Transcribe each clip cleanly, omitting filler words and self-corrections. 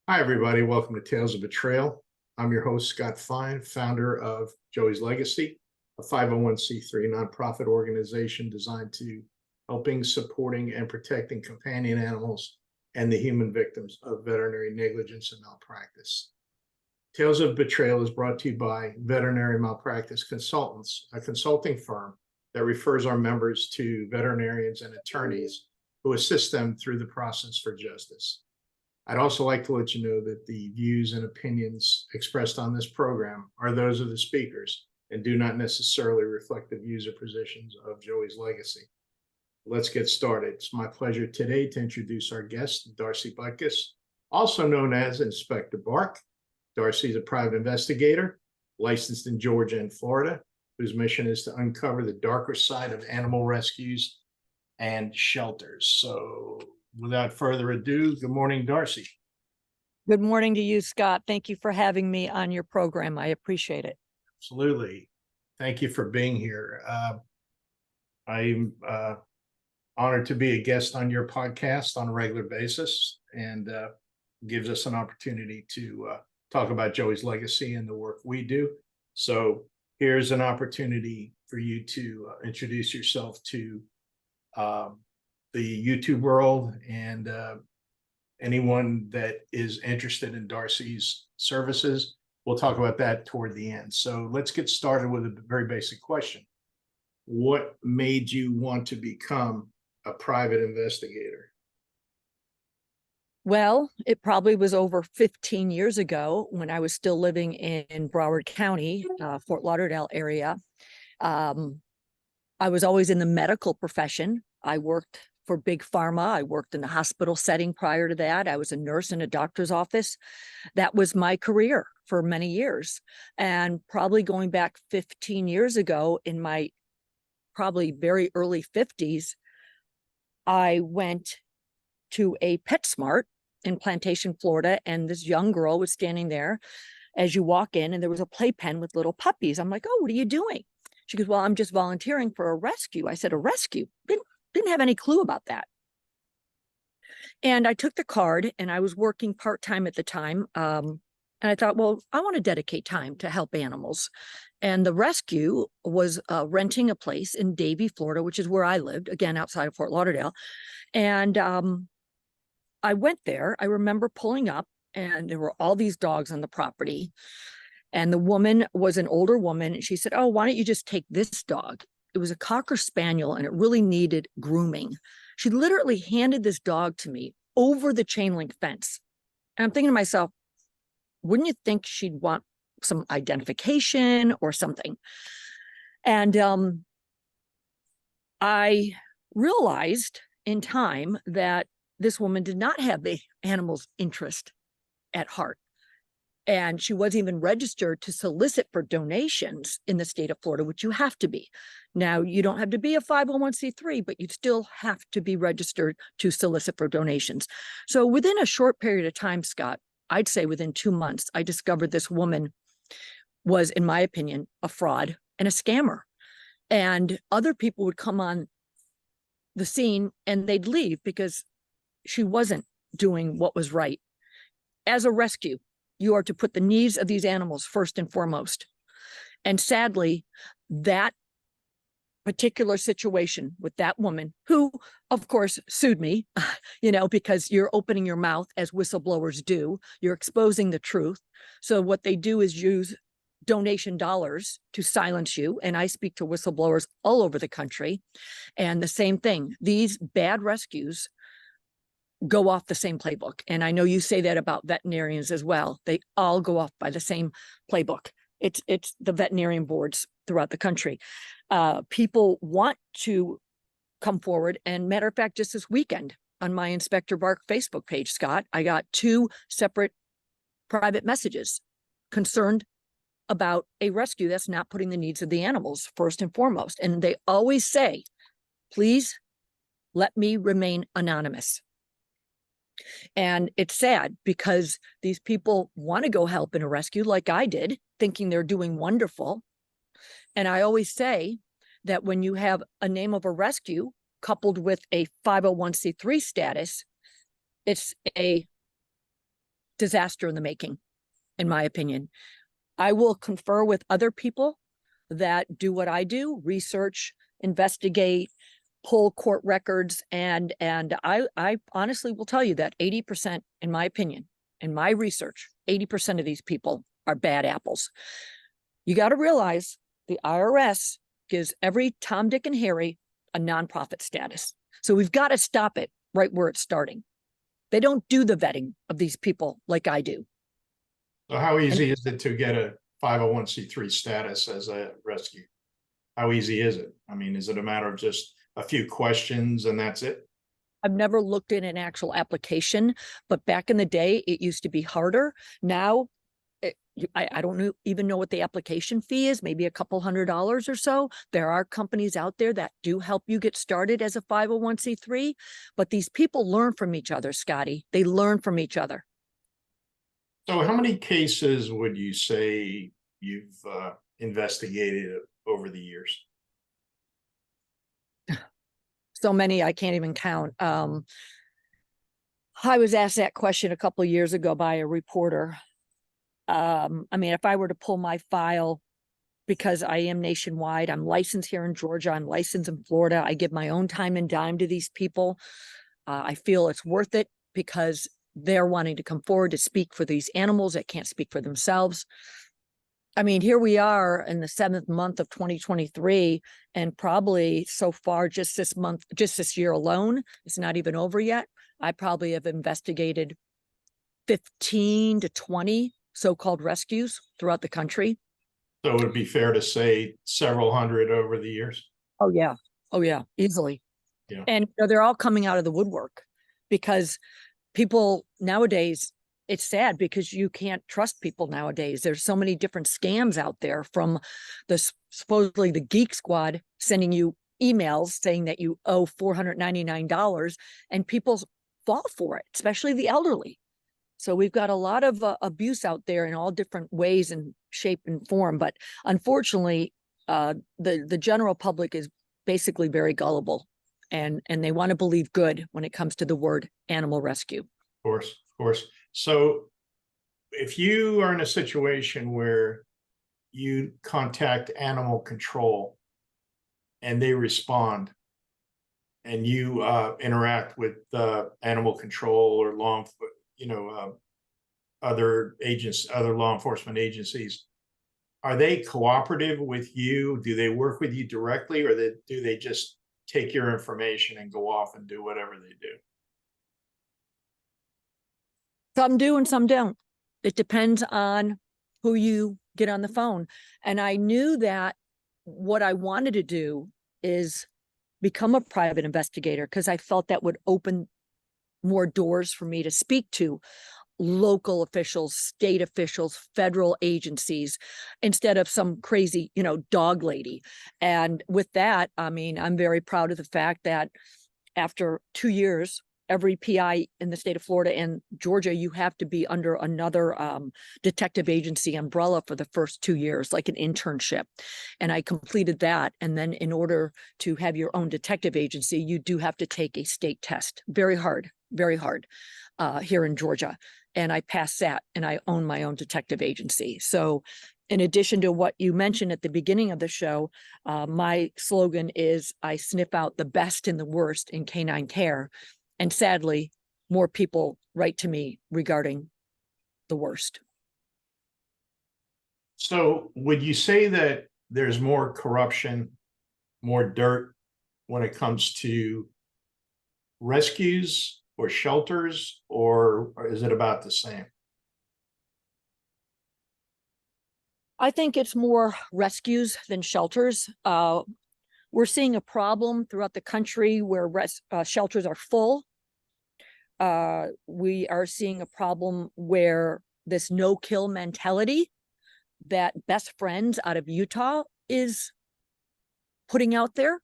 Hi, everybody. Welcome to Tales of Betrayal. I'm your host, Scott Fine, founder of Joey's Legacy, a 501c3 nonprofit organization designed to helping, supporting, and protecting companion animals and the human victims of veterinary negligence and malpractice. Tales of Betrayal is brought to you by Veterinary Malpractice Consultants, a consulting firm that refers our members to veterinarians and attorneys who assist them through the process for justice. I'd also like to let you know that the views and opinions expressed on this program are those of the speakers and do not necessarily reflect the views or positions of Joey's Legacy. Let's get started. It's my pleasure today to introduce our guest, Darcy Butkus, also known as Inspector Bark. Darcy is a private investigator licensed in Georgia and Florida, whose mission is to uncover the darker side of animal rescues and shelters. So without further ado, good morning, Darcy. Good morning to you, Scott. Thank you for having me on your program. I appreciate it. Absolutely. Thank you for being here. I'm honored to be a guest on your podcast on a regular basis, and gives us an opportunity to talk about Joey's Legacy and the work we do. So here's an opportunity for you to introduce yourself to the YouTube world and anyone that is interested in Darcy's services. We'll talk about that toward the end. So let's get started with a very basic question. What made you want to become a private investigator? Well, it probably was over 15 years ago when I was still living in Broward County, Fort Lauderdale area. I was always in the medical profession. I worked for Big Pharma. I worked in the hospital setting prior to that. I was a nurse in a doctor's office. That was my career for many years. And probably going back 15 years ago, in my probably very early 50s, I went to a PetSmart in Plantation, Florida, and this young girl was standing there as you walk in, and there was a playpen with little puppies. I'm like, oh, what are you doing? She goes, well, I'm just volunteering for a rescue. I said, a rescue? Didn't have any clue about that. And I took the card, and I was working part-time at the time. And I thought, well, I want to dedicate time to help animals. And the rescue was renting a place in Davie, Florida, which is where I lived, again, outside of Fort Lauderdale. And I went there. I remember pulling up, and there were all these dogs on the property. And the woman was an older woman. And she said, oh, why don't you just take this dog? It was a Cocker Spaniel, and it really needed grooming. She literally handed this dog to me over the chain link fence. And I'm thinking to myself, wouldn't you think she'd want some identification or something? And I realized in time that this woman did not have the animal's interest at heart. And she wasn't even registered to solicit for donations in the state of Florida, which you have to be. Now, you don't have to be a 501c3, but you still have to be registered to solicit for donations. So within a short period of time, Scott, I'd say within 2 months, I discovered this woman was, in my opinion, a fraud and a scammer. And other people would come on the scene and they'd leave because she wasn't doing what was right. As a rescue, you are to put the needs of these animals first and foremost. And sadly, that particular situation with that woman, who, of course, sued me, because you're opening your mouth as whistleblowers do. You're exposing the truth. So what they do is use donation dollars to silence you. And I speak to whistleblowers all over the country. And the same thing, these bad rescues go off the same playbook. And I know you say that about veterinarians as well. They all go off by the same playbook. It's the veterinarian boards throughout the country. People want to come forward. And matter of fact, just this weekend on my Inspector Bark Facebook page, Scott, I got 2 separate private messages concerned about a rescue that's not putting the needs of the animals first and foremost. And they always say, please let me remain anonymous. And it's sad because these people want to go help in a rescue like I did, thinking they're doing wonderful. And I always say that when you have a name of a rescue coupled with a 501c3 status, it's a disaster in the making, in my opinion. I will confer with other people that do what I do, research, investigate, pull court records, and I honestly will tell you that 80%, in my opinion, in my research, 80% of these people are bad apples. You got to realize the IRS gives every Tom, Dick, and Harry a nonprofit status. So we've got to stop it right where it's starting. They don't do the vetting of these people like I do. So how easy is it to get a 501c3 status as a rescue? How easy is it? I mean, is it a matter of just a few questions and that's it? I've never looked at an actual application, but back in the day, it used to be harder. Now, I don't even know what the application fee is, maybe a couple $100 or so. There are companies out there that do help you get started as a 501c3, but these people learn from each other, Scotty. They learn from each other. So how many cases would you say you've investigated over the years? So many I can't even count. I was asked that question a couple of years ago by a reporter. I mean, if I were to pull my file, because I am nationwide, I'm licensed here in Georgia, I'm licensed in Florida, I give my own time and dime to these people. I feel it's worth it because they're wanting to come forward to speak for these animals that can't speak for themselves. I mean, here we are in the 7th month of 2023, and probably so far just this month, just this year alone, it's not even over yet. I probably have investigated 15 to 20 so-called rescues throughout the country. So it would be fair to say several hundred over the years? Oh yeah. Oh yeah, easily. Yeah. And they're all coming out of the woodwork because people nowadays, it's sad because you can't trust people nowadays. There's so many different scams out there, from the supposedly the Geek Squad sending you emails saying that you owe $499, and people fall for it, especially the elderly. So we've got a lot of abuse out there in all different ways and shape and form. But unfortunately, the general public is basically very gullible, and they want to believe good when it comes to the word animal rescue. Of course, of course. So if you are in a situation where you contact animal control and they respond, and you interact with animal control or other agents, other law enforcement agencies, are they cooperative with you? Do they work with you directly, or do they just take your information and go off and do whatever they do? Some do and some don't. It depends on who you get on the phone. And I knew that what I wanted to do is become a private investigator, because I felt that would open more doors for me to speak to local officials, state officials, federal agencies, instead of some crazy, dog lady. And with that, I mean, I'm very proud of the fact that after 2 years, every PI in the state of Florida and Georgia, you have to be under another detective agency umbrella for the first 2 years, like an internship. And I completed that. And then in order to have your own detective agency, you do have to take a state test. Very hard here in Georgia. And I passed that, and I own my own detective agency. So in addition to what you mentioned at the beginning of the show, my slogan is I sniff out the best and the worst in canine care. And sadly, more people write to me regarding the worst. So would you say that there's more corruption, more dirt when it comes to rescues or shelters, or is it about the same? I think it's more rescues than shelters. We're seeing a problem throughout the country where shelters are full. We are seeing a problem where this no-kill mentality that Best Friends out of Utah is putting out there.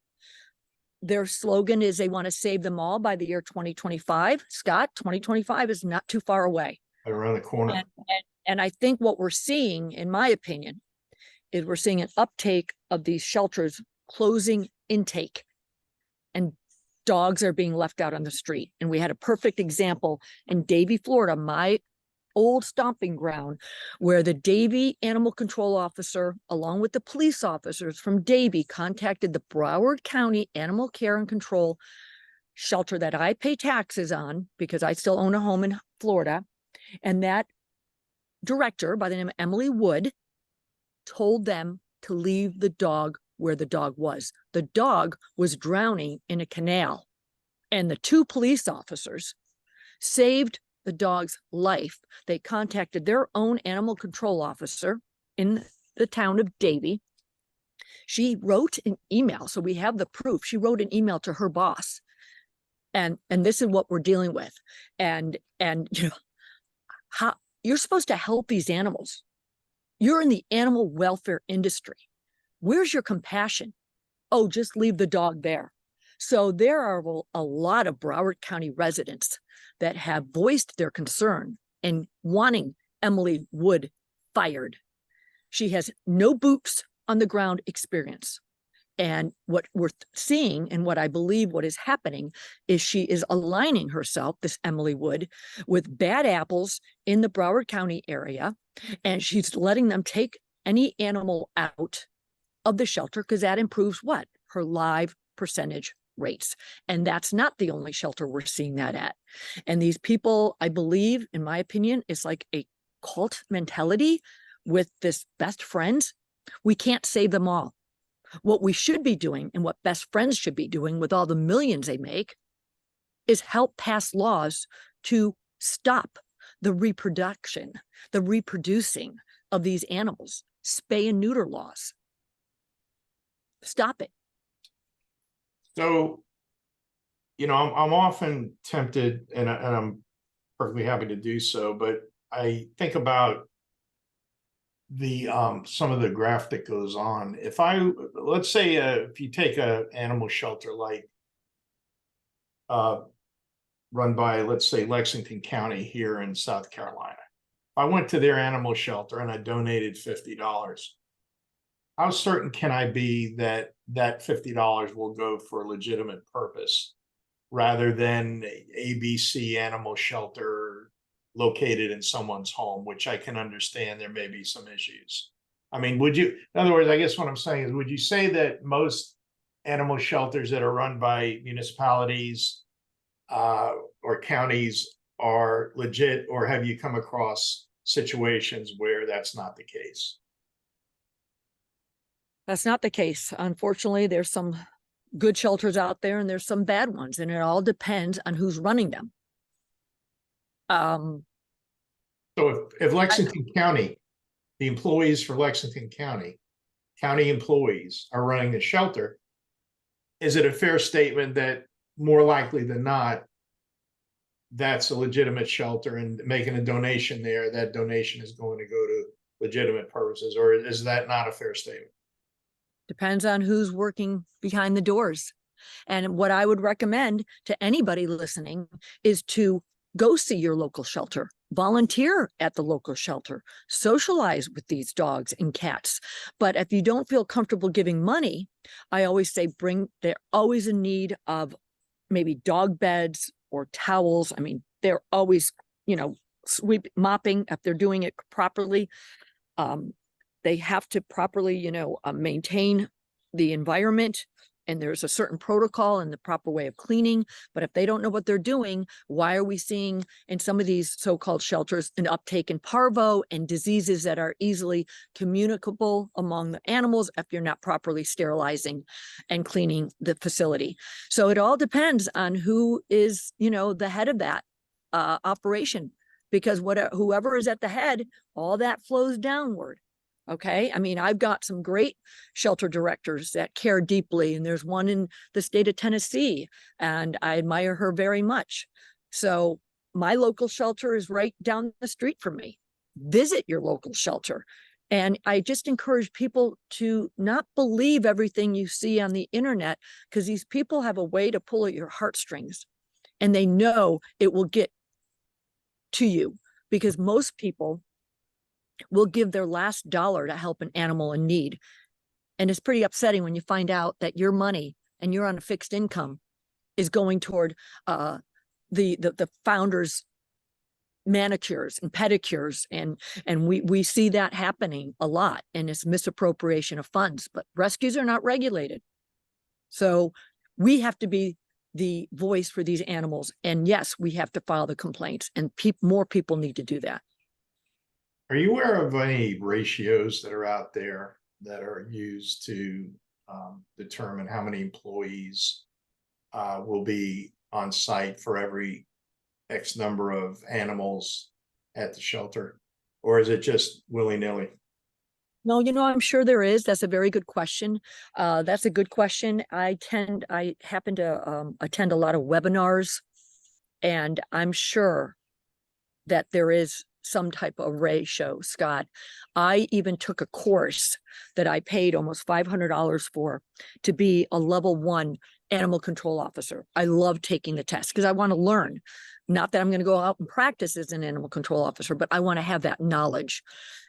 Their slogan is they want to save them all by the year 2025. Scott, 2025 is not too far away. Around the corner. And I think what we're seeing, in my opinion, is we're seeing an uptake of these shelters closing intake, and dogs are being left out on the street. And we had a perfect example in Davie, Florida, my old stomping ground where the Davie animal control officer, along with the police officers from Davie, contacted the Broward County Animal Care and Control shelter that I pay taxes on because I still own a home in Florida. And that director by the name of Emily Wood told them to leave the dog where the dog was. The dog was drowning in a canal, and the two police officers saved the dog's life. They contacted their own animal control officer in the town of Davie. She wrote an email, so we have the proof. She wrote an email to her boss, and this is what we're dealing with. And you know, how you're supposed to help these animals. You're in the animal welfare industry. Where's your compassion? Oh, just leave the dog there. So there are a lot of Broward County residents that have voiced their concern and wanting Emily Wood fired. She has no boots on the ground experience. And what we're seeing and what I believe what is happening is she is aligning herself, this Emily Wood, with bad apples in the Broward County area. And she's letting them take any animal out of the shelter because that improves what? Her live percentage rates. And that's not the only shelter we're seeing that at. And these people, I believe, in my opinion, is like a cult mentality with this best friends. We can't save them all. What we should be doing and what best friends should be doing with all the millions they make is help pass laws to stop the reproducing of these animals, spay and neuter laws. Stop it. So, you know, I'm often tempted, and I'm perfectly happy to do so, but I think about the some of the graph that goes on. Let's say if you take a animal shelter like run by, let's say, Lexington County here in South Carolina. If I went to their animal shelter and I donated $50, how certain can I be that that $50 will go for a legitimate purpose rather than ABC animal shelter located in someone's home, which I can understand there may be some issues. I mean, in other words, I guess what I'm saying is, would you say that most animal shelters that are run by municipalities or counties are legit, or have you come across situations where that's not the case? That's not the case. Unfortunately, there's some good shelters out there and there's some bad ones, and it all depends on who's running them. So if Lexington County, the employees for Lexington County employees are running the shelter, is it a fair statement that more likely than not, that's a legitimate shelter, and making a donation there, that donation is going to go to legitimate purposes, or is that not a fair statement? Depends on who's working behind the doors. And what I would recommend to anybody listening is to go see your local shelter, volunteer at the local shelter, socialize with these dogs and cats. But if you don't feel comfortable giving money, I always say they're always in need of maybe dog beds or towels. I mean, they're always, mopping if they're doing it properly. They have to properly, maintain the environment, and there's a certain protocol and the proper way of cleaning. But if they don't know what they're doing, why are we seeing in some of these so-called shelters an uptake in parvo and diseases that are easily communicable among the animals if you're not properly sterilizing and cleaning the facility? So it all depends on who is, the head of that operation, because whoever is at the head, all that flows downward. Okay. I mean, I've got some great shelter directors that care deeply, and there's one in the state of Tennessee, and I admire her very much. So my local shelter is right down the street from me. Visit your local shelter. And I just encourage people to not believe everything you see on the internet, because these people have a way to pull at your heartstrings, and they know it will get to you, because most people will give their last dollar to help an animal in need. And it's pretty upsetting when you find out that your money, and you're on a fixed income, is going toward the founder's manicures and pedicures, and we see that happening a lot, and it's misappropriation of funds, but rescues are not regulated. So we have to be the voice for these animals, and yes, we have to file the complaints, and more people need to do that. Are you aware of any ratios that are out there that are used to determine how many employees will be on site for every X number of animals at the shelter? Or is it just willy-nilly? No, I'm sure there is. That's a very good question. That's a good question. I happen to attend a lot of webinars, and I'm sure that there is some type of ratio, Scott. I even took a course that I paid almost $500 for to be a level 1 animal control officer. I love taking the test because I want to learn. Not that I'm going to go out and practice as an animal control officer, but I want to have that knowledge.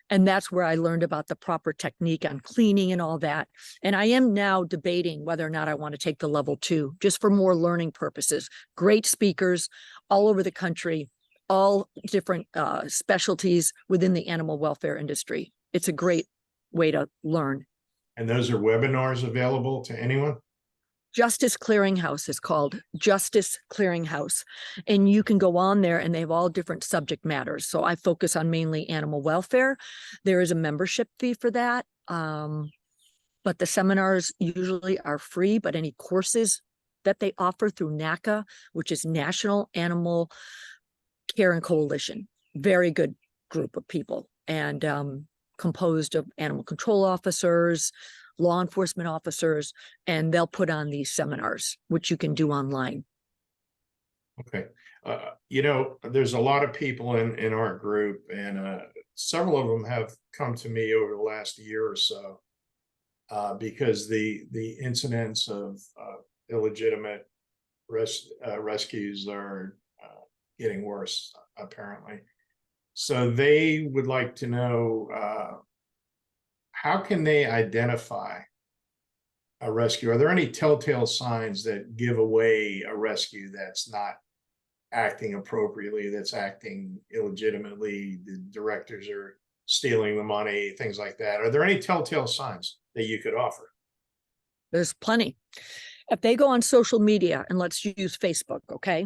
And that's where I learned about the proper technique on cleaning and all that. And I am now debating whether or not I want to take the level 2, just for more learning purposes. Great speakers all over the country, all different specialties within the animal welfare industry. It's a great way to learn. And those are webinars available to anyone? Justice Clearinghouse is called, Justice Clearinghouse. And you can go on there and they have all different subject matters. So I focus on mainly animal welfare. There is a membership fee for that. But the seminars usually are free, but any courses that they offer through NACA, which is National Animal Care and Coalition, very good group of people, and composed of animal control officers, law enforcement officers, and they'll put on these seminars, which you can do online. Okay. There's a lot of people in our group, and several of them have come to me over the last year or so because the incidents of illegitimate rescues are getting worse, apparently. So they would like to know how can they identify a rescue? Are there any telltale signs that give away a rescue that's not acting appropriately, that's acting illegitimately, the directors are stealing the money, things like that? Are there any telltale signs that you could offer? There's plenty. If they go on social media, and let's use Facebook, okay,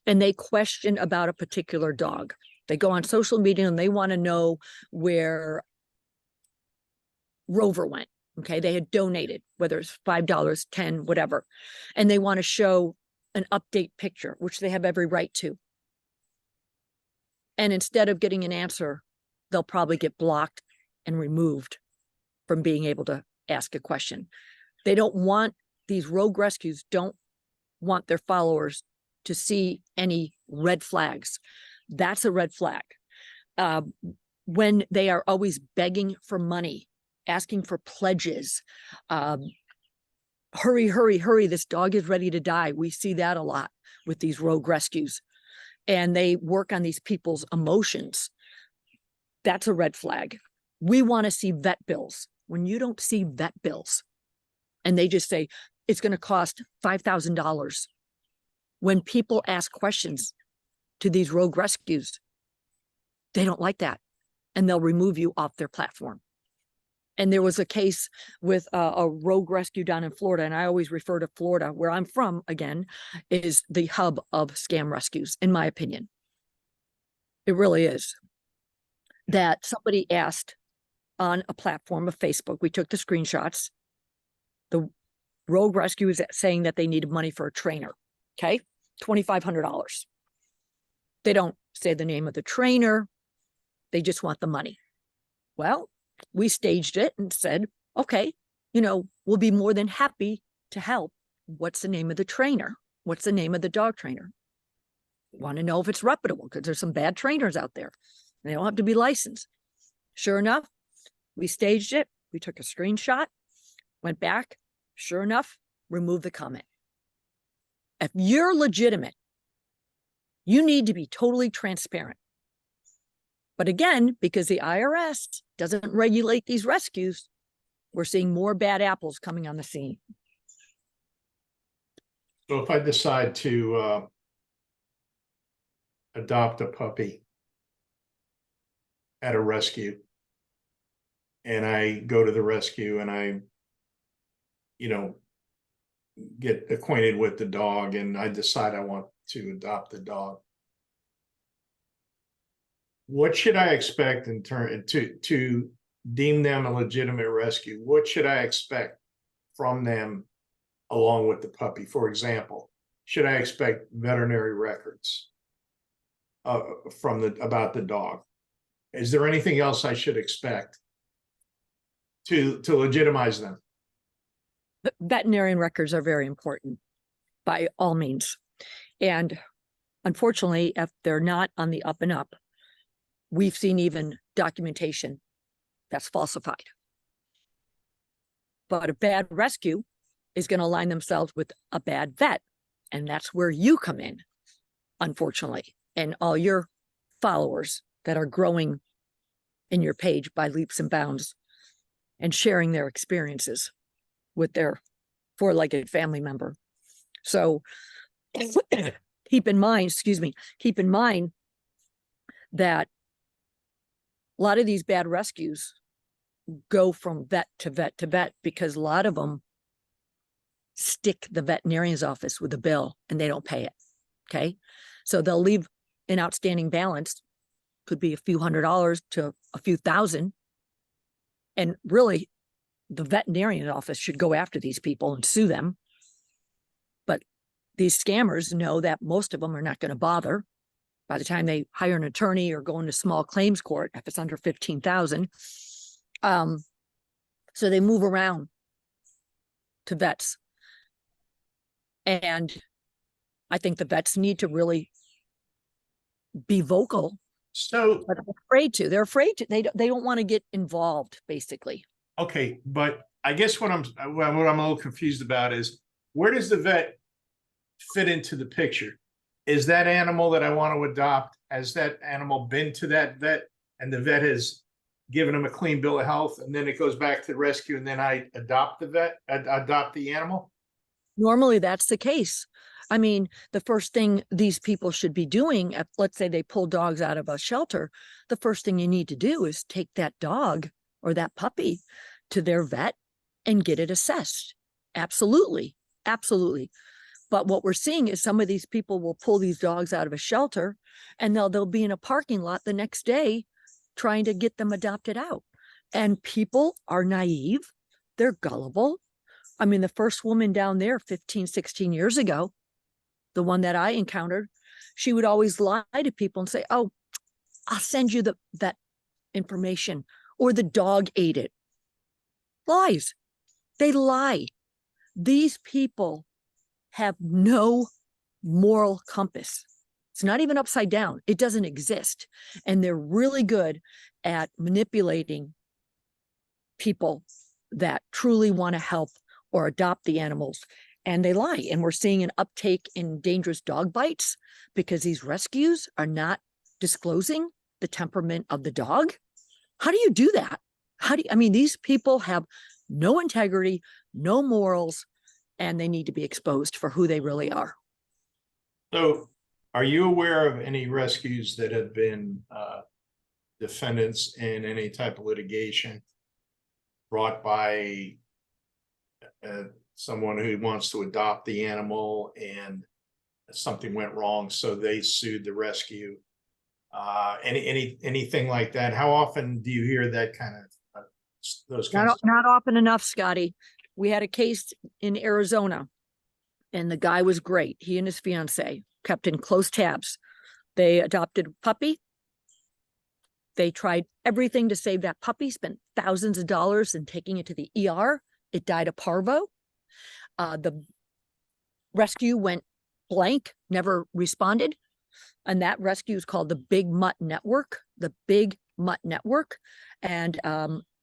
and they question about a particular dog, they go on social media and they want to know where Rover went. Okay, they had donated, whether it's $5, $10, whatever, and they want to show an update picture, which they have every right to. And instead of getting an answer, they'll probably get blocked and removed from being able to ask a question. They don't want, these rogue rescues don't want their followers to see any red flags. That's a red flag. When they are always begging for money, asking for pledges, hurry, hurry, hurry, this dog is ready to die. We see that a lot with these rogue rescues. And they work on these people's emotions. That's a red flag. We want to see vet bills. When you don't see vet bills and they just say, it's going to cost $5,000. When people ask questions to these rogue rescues, they don't like that. And they'll remove you off their platform. And there was a case with a rogue rescue down in Florida. And I always refer to Florida, where I'm from, again, is the hub of scam rescues, in my opinion. It really is. That somebody asked on a platform of Facebook, we took the screenshots, the rogue rescue is saying that they needed money for a trainer. Okay, $2,500. They don't say the name of the trainer. They just want the money. Well, we staged it and said, okay, we'll be more than happy to help. What's the name of the trainer? What's the name of the dog trainer? Want to know if it's reputable, because there's some bad trainers out there. They don't have to be licensed. Sure enough, we staged it. We took a screenshot, went back. Sure enough, removed the comment. If you're legitimate, you need to be totally transparent. But again, because the IRS doesn't regulate these rescues, we're seeing more bad apples coming on the scene. So if I decide to adopt a puppy at a rescue, and I go to the rescue and I, you know, get acquainted with the dog and I decide I want to adopt the dog. What should I expect in turn to deem them a legitimate rescue? What should I expect from them along with the puppy? For example, should I expect veterinary records from about the dog? Is there anything else I should expect to legitimize them? Veterinarian records are very important by all means. And unfortunately, if they're not on the up and up, we've seen even documentation that's falsified. But a bad rescue is going to align themselves with a bad vet. And that's where you come in, unfortunately, and all your followers that are growing in your page by leaps and bounds and sharing their experiences with their four-legged family member. So keep in mind that a lot of these bad rescues go from vet to vet to vet because a lot of them stick the veterinarian's office with a bill and they don't pay it. Okay. So they'll leave an outstanding balance, could be a few $100s to a few thousand. And really, the veterinarian office should go after these people and sue them. But these scammers know that most of them are not going to bother by the time they hire an attorney or go into small claims court if it's under 15,000. So they move around to vets. And I think the vets need to really be vocal. So But they're afraid to. They're afraid to. They don't want to get involved, basically. okay, but I guess what I'm a little confused about is where does the vet fit into the picture? Is that animal that I want to adopt, has that animal been to that vet and the vet has given him a clean bill of health and then it goes back to the rescue and then I adopt the animal? Normally, that's the case. I mean, the first thing these people should be doing, if, let's say they pull dogs out of a shelter, the first thing you need to do is take that dog or that puppy to their vet and get it assessed. Absolutely. Absolutely. But what we're seeing is some of these people will pull these dogs out of a shelter and they'll be in a parking lot the next day trying to get them adopted out. And people are naive. They're gullible. I mean, the first woman down there 15, 16 years ago, the one that I encountered, she would always lie to people and say, oh, I'll send you that information, or the dog ate it. Lies. They lie. These people have no moral compass. It's not even upside down. It doesn't exist. And they're really good at manipulating people that truly want to help or adopt the animals. And they lie. And we're seeing an uptake in dangerous dog bites because these rescues are not disclosing the temperament of the dog. How do you do that? I mean, these people have no integrity, no morals, and they need to be exposed for who they really are. So are you aware of any rescues that have been defendants in any type of litigation brought by someone who wants to adopt the animal and something went wrong, so they sued the rescue? Anything like that? How often do you hear that kind of those kinds of Not often enough, Scotty. We had a case in Arizona and the guy was great. He and his fiance kept in close tabs. They adopted a puppy. They tried everything to save that puppy, spent thousands of dollars in taking it to the ER. It died of parvo. The rescue went blank, never responded. And that rescue is called the Big Mutt Network, the Big Mutt Network. And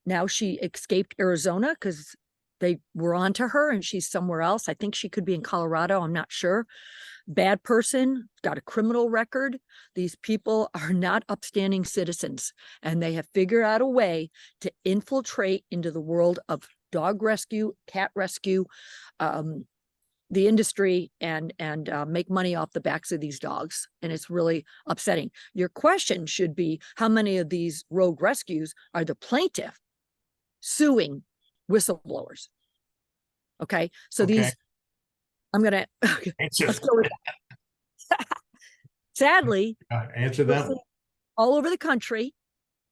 now she escaped Arizona because they were onto her and she's somewhere else. I think she could be in Colorado. I'm not sure. Bad person, got a criminal record. These people are not upstanding citizens, and they have figured out a way to infiltrate into the world of dog rescue, cat rescue, the industry and make money off the backs of these dogs. And it's really upsetting. Your question should be, how many of these rogue rescues are the plaintiff suing whistleblowers? Okay. So Okay. I'm going to, Answer, let's go with that. Sadly, answer you'll them. see all over the country.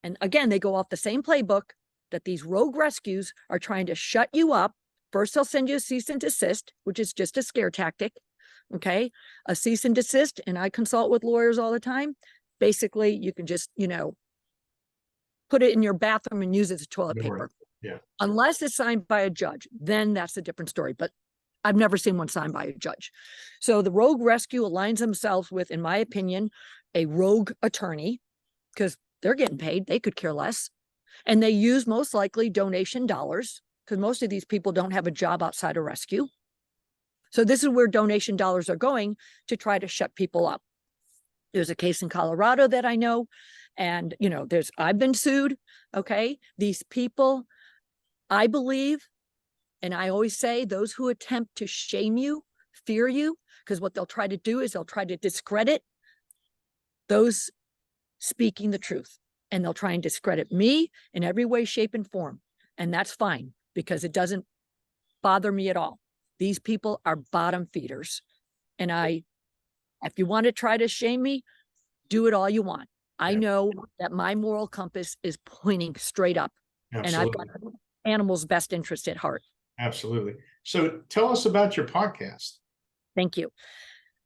And again, they go off the same playbook that these rogue rescues are trying to shut you up. First, they'll send you a cease and desist, which is just a scare tactic. Okay. A cease and desist. And I consult with lawyers all the time. Basically, you can just, put it in your bathroom and use it as toilet paper. Yeah. Unless it's signed by a judge, then that's a different story. But I've never seen one signed by a judge. So the rogue rescue aligns themselves with, in my opinion, a rogue attorney, because they're getting paid. They could care less. And they use most likely donation dollars, because most of these people don't have a job outside of rescue. So this is where donation dollars are going to try to shut people up. There's a case in Colorado that I know, and I've been sued. Okay. These people, I believe, and I always say, those who attempt to shame you, fear you, because what they'll try to do is they'll try to discredit those speaking the truth. And they'll try and discredit me in every way, shape, and form. And that's fine, because it doesn't bother me at all. These people are bottom feeders. And if you want to try to shame me, do it all you want. I know that my moral compass is pointing straight up. Absolutely. And I've got animals' best interest at heart. Absolutely. So tell us about your podcast. Thank you.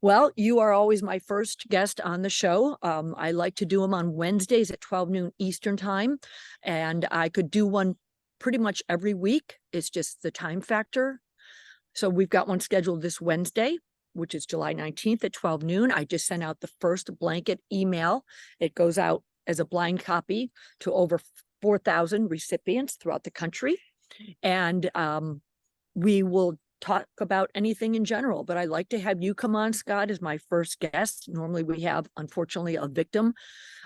Well, you are always my first guest on the show. I like to do them on Wednesdays at 12 noon Eastern time. And I could do one pretty much every week. It's just the time factor. So we've got one scheduled this Wednesday, which is July 19th at 12 noon. I just sent out the first blanket email. It goes out as a blind copy to over 4,000 recipients throughout the country. And we will talk about anything in general, but I'd like to have you come on, Scott, as my first guest. Normally we have, unfortunately, a victim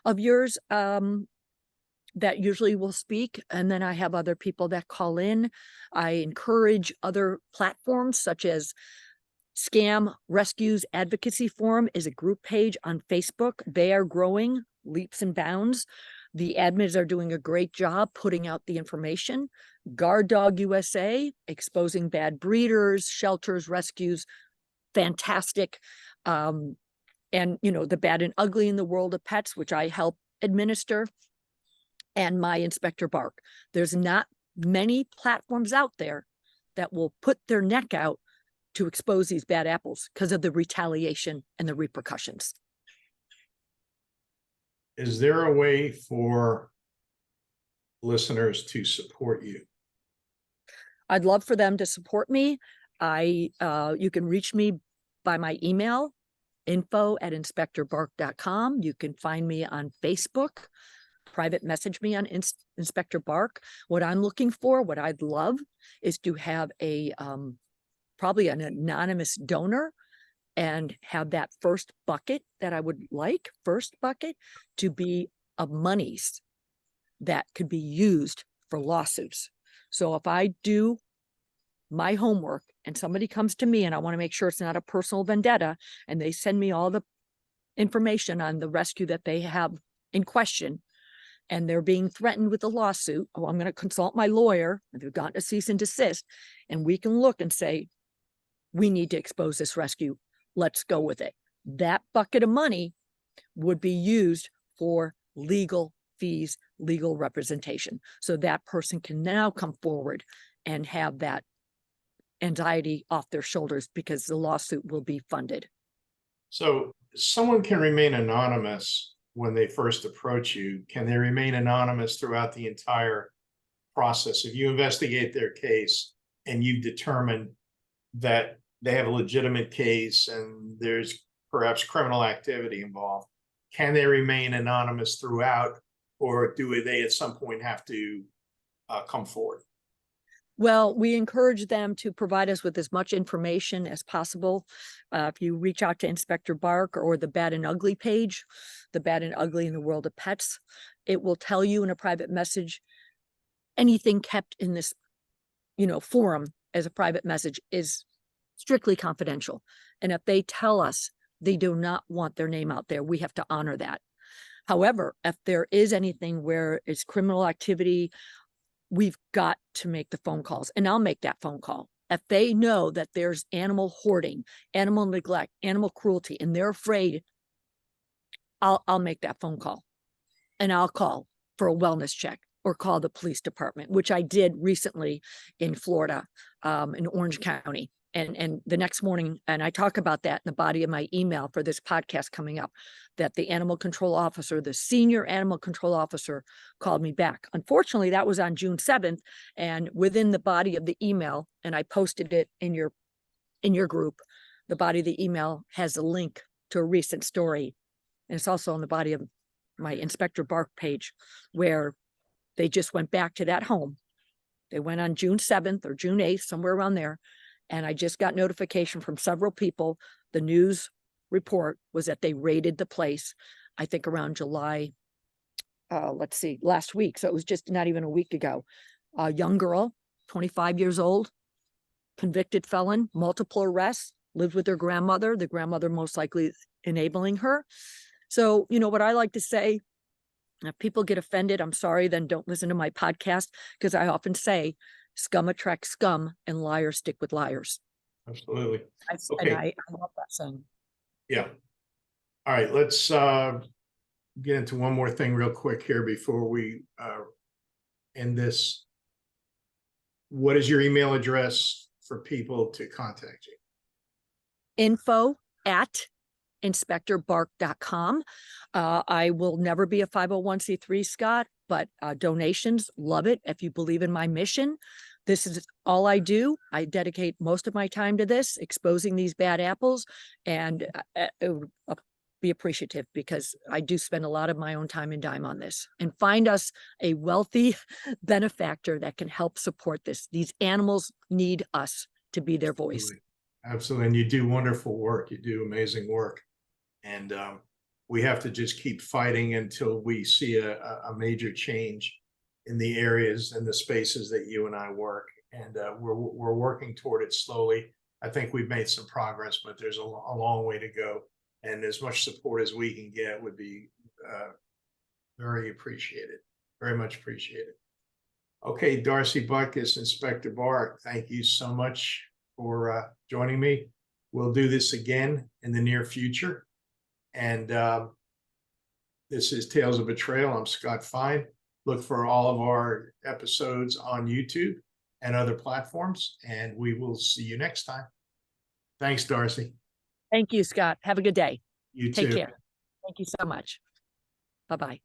of yours that usually will speak. And then I have other people that call in. I encourage other platforms such as Scam Rescues Advocacy Forum is a group page on Facebook. They are growing leaps and bounds. The admins are doing a great job putting out the information. Guard Dog USA, exposing bad breeders, shelters, rescues, fantastic. And, the bad and ugly in the world of pets, which I help administer, and my Inspector Bark. There's not many platforms out there that will put their neck out to expose these bad apples because of the retaliation and the repercussions. Is there a way for listeners to support you? I'd love for them to support me. You can reach me by my email, info@inspectorbark.com. You can find me on Facebook, private message me on Inspector Bark. What I'm looking for, what I'd love, is to have probably an anonymous donor and have that first bucket that I would like, to be of monies that could be used for lawsuits. So if I do my homework and somebody comes to me and I want to make sure it's not a personal vendetta, and they send me all the information on the rescue that they have in question, and they're being threatened with a lawsuit, I'm going to consult my lawyer, and they've gotten a cease and desist, and we can look and say, we need to expose this rescue. Let's go with it. That bucket of money would be used for legal fees, legal representation. So that person can now come forward and have that anxiety off their shoulders because the lawsuit will be funded. So someone can remain anonymous when they first approach you. Can they remain anonymous throughout the entire process? If you investigate their case and you determine that they have a legitimate case and there's perhaps criminal activity involved, can they remain anonymous throughout, or do they at some point have to come forward? Well, we encourage them to provide us with as much information as possible. If you reach out to Inspector Bark or the Bad and Ugly page, the Bad and Ugly in the World of Pets, it will tell you in a private message, anything kept in this, forum as a private message is strictly confidential. And if they tell us they do not want their name out there, we have to honor that. However, if there is anything where it's criminal activity, we've got to make the phone calls, and I'll make that phone call. If they know that there's animal hoarding, animal neglect, animal cruelty, and they're afraid, I'll make that phone call, and I'll call for a wellness check or call the police department, which I did recently in Florida, in Orange County. And the next morning, and I talk about that in the body of my email for this podcast coming up, that the animal control officer, the senior animal control officer, called me back. Unfortunately, that was on June 7th. And within the body of the email, and I posted it in your group, the body of the email has a link to a recent story. And it's also on the body of my Inspector Bark page, where they just went back to that home. They went on June 7th or June 8th, somewhere around there. And I just got notification from several people. The news report was that they raided the place, I think around July, last week. So it was just not even a week ago. A young girl, 25 years old, convicted felon, multiple arrests, lived with her grandmother, the grandmother most likely enabling her. So, you know what I like to say, if people get offended, I'm sorry, then don't listen to my podcast, because I often say, scum attracts scum and liars stick with liars. Absolutely. And I love that saying. Yeah. All right, let's get into one more thing real quick here before we end this. What is your email address for people to contact you? info@inspectorbark.com. I will never be a 501c3, Scott, but donations, love it. If you believe in my mission, this is all I do. I dedicate most of my time to this, exposing these bad apples, and it would be appreciative, because I do spend a lot of my own time and dime on this, and find us a wealthy benefactor that can help support this. These animals need us to be their voice. Absolutely. Absolutely. And you do wonderful work. You do amazing work. And we have to just keep fighting until we see a major change in the areas and the spaces that you and I work. And we're working toward it slowly. I think we've made some progress, but there's a long way to go. And as much support as we can get would be very appreciated, very much appreciated. Okay, Darcy Butkus, Inspector Bark, thank you so much for joining me. We'll do this again in the near future. And this is Tales of Betrayal. I'm Scott Fine. Look for all of our episodes on YouTube and other platforms, and we will see you next time. Thanks, Darcy. Thank you, Scott. Have a good day. You Take too. care. Thank you so much. Bye-bye.